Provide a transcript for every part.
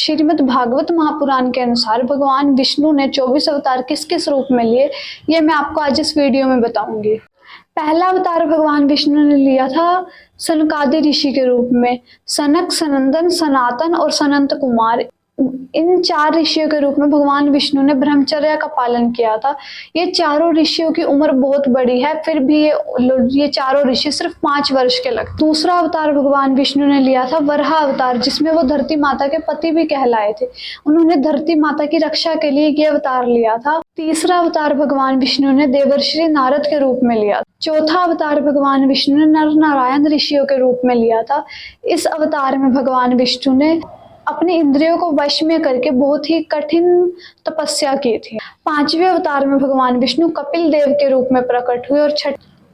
श्रीमद् भागवत महापुराण के अनुसार भगवान विष्णु ने 24 अवतार किस किस रूप में लिए, ये मैं आपको आज इस वीडियो में बताऊंगी। पहला अवतार भगवान विष्णु ने लिया था सनकादि ऋषि के रूप में। सनक, सनंदन, सनातन और सनंत कुमार, इन 4 ऋषियों के रूप में भगवान विष्णु ने ब्रह्मचर्य का पालन किया था। ये चारों ऋषियों की उम्र बहुत बड़ी है, फिर भी ये चारों ऋषि सिर्फ 5 वर्ष के लगते। दूसरा अवतार भगवान विष्णु ने लिया था वराह अवतार, जिसमें वो धरती माता के पति भी कहलाए थे। उन्होंने धरती माता की रक्षा के लिए ये अवतार लिया था। तीसरा अवतार भगवान विष्णु ने देवर्षि नारद के रूप में लिया। चौथा अवतार भगवान विष्णु ने नर नारायण ऋषियों के रूप में लिया था। इस अवतार में भगवान विष्णु ने अपने इंद्रियों को वश में करके बहुत ही कठिन तपस्या की थी। 5वें अवतार में भगवान विष्णु कपिल देव के रूप में प्रकट हुए और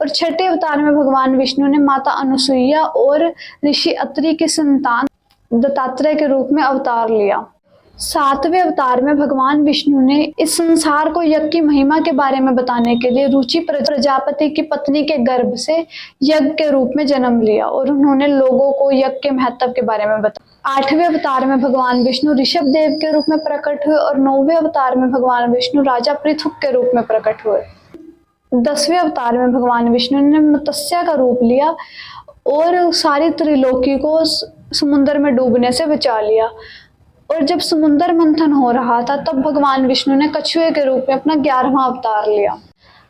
छठे अवतार में भगवान विष्णु ने माता अनुसुईया और ऋषि अत्रि की संतान दत्तात्रेय के रूप में अवतार लिया। 7वें अवतार में भगवान विष्णु ने इस संसार को यज्ञ की महिमा के बारे में बताने के लिए रुचि प्रजापति की पत्नी के गर्भ से यज्ञ के रूप में जन्म लिया और उन्होंने लोगों को यज्ञ के महत्व के बारे में बताया। 8वें अवतार में भगवान विष्णु ऋषभ देव के रूप में प्रकट हुए और 9वें अवतार में भगवान विष्णु राजा पृथु के रूप में प्रकट हुए। 10वें अवतार में भगवान विष्णु ने मत्स्य का रूप लिया और सारी त्रिलोकी को समुद्र में डूबने से बचा लिया। और जब समुद्र मंथन हो रहा था तब भगवान विष्णु ने कछुए के रूप में अपना 11वां अवतार लिया।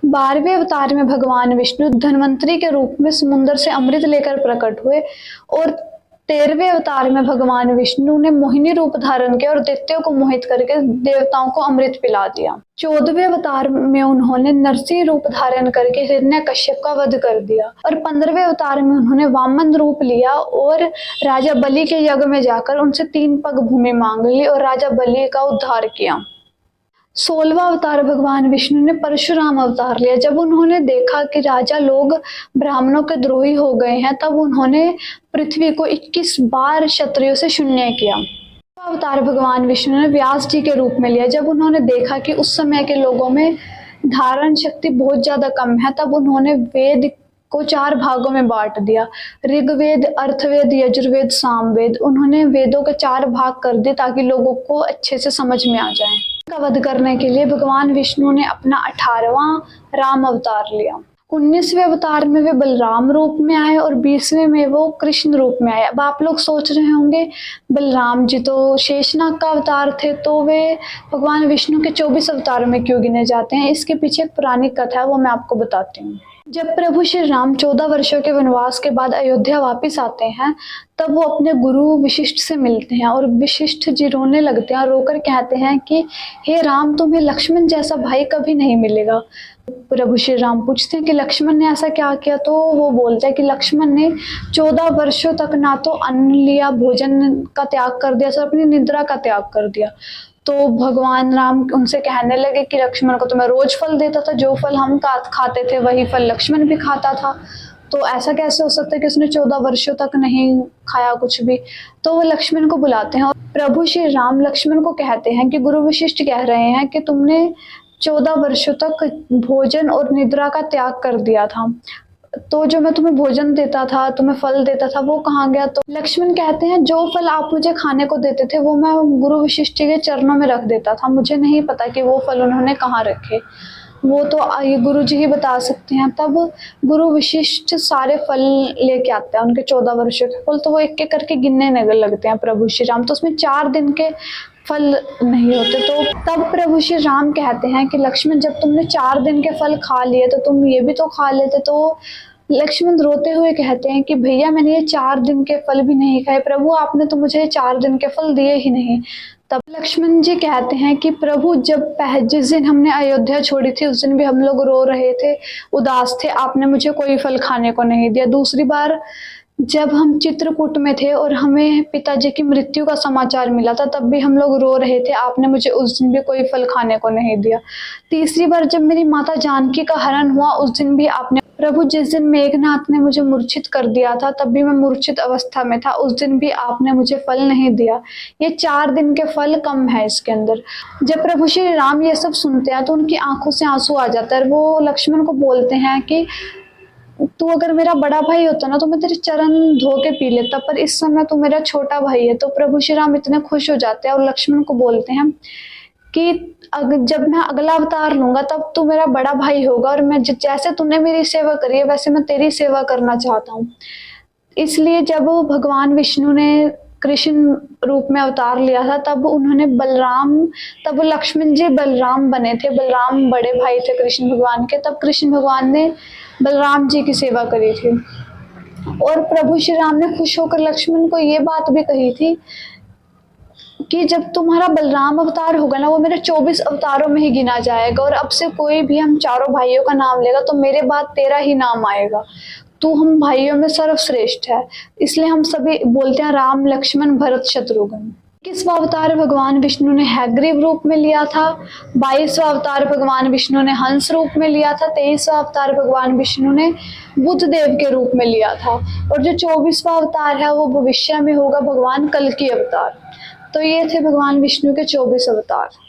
12वें अवतार में भगवान विष्णु धन्वंतरी के रूप में समुद्र से अमृत लेकर प्रकट हुए और 13वें अवतार में भगवान विष्णु ने मोहिनी रूप धारण किया और दैत्यों को मोहित करके देवताओं को अमृत पिला दिया। 14वें अवतार में उन्होंने नरसिंह रूप धारण करके हिरण्यकश्यप का वध कर दिया और 15वें अवतार में उन्होंने वामन रूप लिया और राजा बलि के यज्ञ में जाकर उनसे 3 पग भूमि मांग ली और राजा बलि का उद्धार किया। 16वां अवतार भगवान विष्णु ने परशुराम अवतार लिया। जब उन्होंने देखा कि राजा लोग ब्राह्मणों के द्रोही हो गए हैं तब उन्होंने पृथ्वी को 21 बार क्षत्रियों से शून्य किया। अवतार भगवान विष्णु ने व्यास जी के रूप में लिया। जब उन्होंने देखा कि उस समय के लोगों में धारण शक्ति बहुत ज्यादा कम है तब उन्होंने वेद को 4 भागों में बांट दिया, ऋग्वेद, अर्थवेद, यजुर्वेद, सामवेद। उन्होंने वेदों के 4 भाग कर दिए ताकि लोगों को अच्छे से समझ में आ जाए। का वध करने के लिए भगवान विष्णु ने अपना 18वां राम अवतार लिया। 19वें अवतार में वे बलराम रूप में आए और 20वें में वो कृष्ण रूप में आए। अब आप लोग सोच रहे होंगे बलराम जी तो शेषनाग का अवतार थे, तो वे भगवान विष्णु के 24 अवतार में क्यों गिने जाते हैं? इसके पीछे एक पुरानी कथा है, वो मैं आपको बताती हूँ। जब प्रभु श्री राम 14 वर्षों के वनवास के बाद अयोध्या वापस आते हैं तब वो अपने गुरु वशिष्ठ से मिलते हैं और वशिष्ठ जी रोने लगते हैं और रोकर कहते हैं कि हे राम, तुम्हें लक्ष्मण जैसा भाई कभी नहीं मिलेगा। प्रभु श्री राम पूछते हैं कि लक्ष्मण ने ऐसा क्या किया, तो वो बोलते हैं कि लक्ष्मण ने 14 वर्षों तक ना तो अन्न लिया, भोजन का त्याग कर दिया, सिर्फ अपनी निद्रा का त्याग कर दिया। तो भगवान राम उनसे कहने लगे कि लक्ष्मण को तो मैं रोज फल देता था, जो फल हम खाते थे वही फल लक्ष्मण भी खाता था, तो ऐसा कैसे हो सकता है कि उसने 14 वर्षों तक नहीं खाया कुछ भी। तो वो लक्ष्मण को बुलाते हैं और प्रभु श्री राम लक्ष्मण को कहते हैं कि गुरु वशिष्ठ कह रहे हैं कि तुमने 14 वर्षों तक भोजन और निद्रा का त्याग कर दिया था, तो जो मैं तुम्हें भोजन देता था, तुम्हें फल देता था, वो कहाँ गया? तो लक्ष्मण कहते हैं जो फल आप मुझे खाने को देते थे वो मैं गुरु वशिष्ठ के चरणों में रख देता था, मुझे नहीं पता कि वो फल उन्होंने कहाँ रखे, वो तो ये गुरु जी ही बता सकते हैं। तब गुरु वशिष्ठ सारे फल लेके आते हैं, उनके 14 वर्षों के फल, तो वो एक एक करके गिनने लगते हैं प्रभु श्री राम। तो उसमें 4 दिन के फल नहीं होते। तो तब प्रभु श्री राम कहते हैं कि लक्ष्मण, जब तुमने 4 दिन के फल खा लिए तो तुम ये भी तो खा लेते। तो लक्ष्मण रोते हुए कहते हैं कि भैया, मैंने ये 4 दिन के फल भी नहीं खाए, प्रभु आपने तो मुझे 4 दिन के फल दिए ही नहीं। तब लक्ष्मण जी कहते हैं कि प्रभु, जब जिस दिन हमने अयोध्या छोड़ी थी उस दिन भी हम लोग रो रहे थे, उदास थे, आपने मुझे कोई फल खाने को नहीं दिया। दूसरी बार जब हम चित्रकूट में थे और हमें पिताजी की मृत्यु का समाचार मिला था तब भी हम लोग रो रहे थे, आपने मुझे उस दिन भी कोई फल खाने को नहीं दिया। तीसरी बार जब मेरी माता जानकी का हरण हुआ उस दिन भी आपने, प्रभु जिस दिन मेघनाथ ने मुझे मूर्छित कर दिया था तब भी मैं मूर्छित अवस्था में था, उस दिन भी आपने मुझे फल नहीं दिया। ये 4 दिन के फल कम है इसके अंदर। जब प्रभु श्री राम ये सब सुनते हैं तो उनकी आंखों से आंसू आ जाता है। वो लक्ष्मण को बोलते हैं कि तू अगर मेरा बड़ा भाई होता ना तो मैं तेरे चरण धो के पी लेता, पर इस समय तू मेरा छोटा भाई है। तो प्रभु श्री राम इतने खुश हो जाते हैं और लक्ष्मण को बोलते हैं कि जब मैं अगला अवतार लूंगा तब तू मेरा बड़ा भाई होगा, और मैं जैसे तूने मेरी सेवा करी है वैसे मैं तेरी सेवा करना चाहता हूँ। इसलिए जब भगवान विष्णु ने कृष्ण रूप में अवतार लिया था तब उन्होंने तब लक्ष्मण जी बलराम बने थे। बलराम बड़े भाई थे कृष्ण भगवान के। तब कृष्ण भगवान ने बलराम जी की सेवा करी थी। और प्रभु श्री राम ने खुश होकर लक्ष्मण को ये बात भी कही थी कि जब तुम्हारा बलराम अवतार होगा ना वो मेरे 24 अवतारों में ही गिना जाएगा, और अब से कोई भी हम चारों भाइयों का नाम लेगा तो मेरे बाद तेरा ही नाम आएगा। तू हम भाइयों में सर्वश्रेष्ठ है। इसलिए हम सभी बोलते हैं राम लक्ष्मण भरत शत्रुघ्न। 21वां अवतार भगवान विष्णु ने हैग्रीव रूप में लिया था। 22वां अवतार भगवान विष्णु ने हंस रूप में लिया था। 23वां अवतार भगवान विष्णु ने बुद्ध देव के रूप में लिया था। और जो 24वां अवतार है वो भविष्य में होगा भगवान कल्कि अवतार। तो ये थे भगवान विष्णु के 24 अवतार।